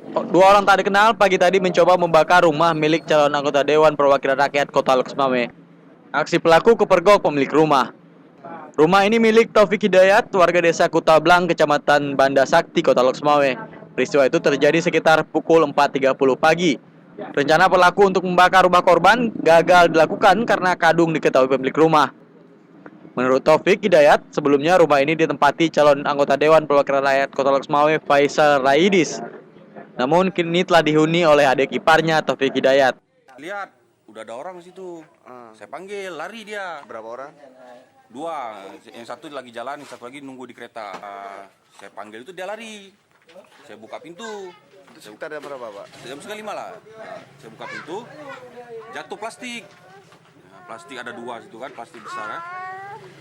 Dua orang tak dikenal pagi tadi mencoba membakar rumah milik calon anggota Dewan Perwakilan Rakyat Kota Loksmawe. Aksi pelaku kepergok pemilik rumah. Rumah ini milik Taufik Hidayat, warga desa Kutablang, Kecamatan Banda Sakti, Kota Loksmawe. Peristiwa itu terjadi sekitar pukul 4.30 pagi. Rencana pelaku untuk membakar rumah korban gagal dilakukan karena kadung diketahui pemilik rumah. Menurut Taufik Hidayat, sebelumnya rumah ini ditempati calon anggota Dewan Perwakilan Rakyat Kota Loksmawe Faisal Raidis. Namun kini telah dihuni oleh adik iparnya Taufik Hidayat. Lihat, udah ada orang di situ. Saya panggil, lari dia. Berapa orang? Dua, yang satu lagi jalan, yang satu lagi nunggu di kereta. Saya panggil itu dia lari. Saya buka pintu. Itu sekitar jam berapa, Pak? Jam setengah 5 lah. Saya buka pintu, jatuh plastik. Plastik ada dua situ kan, plastik besar.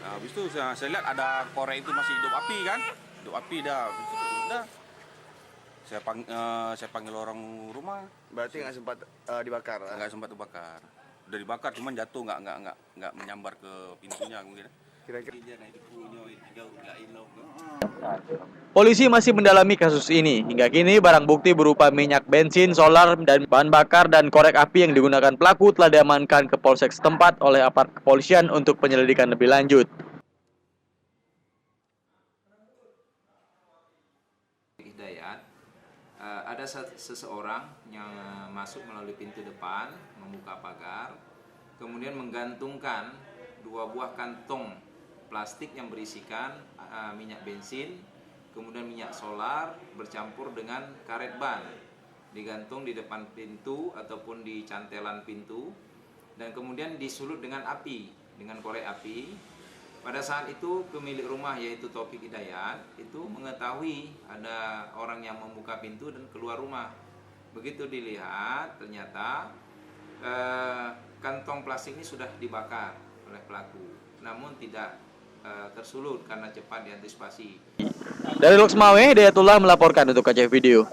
Habis itu saya lihat ada korek itu masih hidup api kan. Hidup api dah. Udah. Saya panggil orang rumah. Berarti nggak sempat dibakar? Nggak sempat dibakar. Udah dibakar, cuman jatuh nggak menyambar ke pintunya mungkin. Kira-kira Polisi masih mendalami kasus ini. Hingga kini barang bukti berupa minyak bensin, solar, dan bahan bakar dan korek api yang digunakan pelaku telah diamankan ke polsek setempat oleh aparat kepolisian untuk penyelidikan lebih lanjut. Hidayat, ada seseorang yang masuk melalui pintu depan, membuka pagar, kemudian menggantungkan dua buah kantong plastik yang berisikan minyak bensin, kemudian minyak solar bercampur dengan karet ban, digantung di depan pintu ataupun di cantelan pintu, dan kemudian disulut dengan api, dengan korek api. Pada saat itu pemilik rumah yaitu Taufik Hidayat itu mengetahui ada orang yang membuka pintu dan keluar rumah. Begitu dilihat ternyata kantong plastik ini sudah dibakar oleh pelaku, namun tidak tersulut karena cepat diantisipasi. Dari Loksmawe, Hidayatullah melaporkan untuk KCV Video.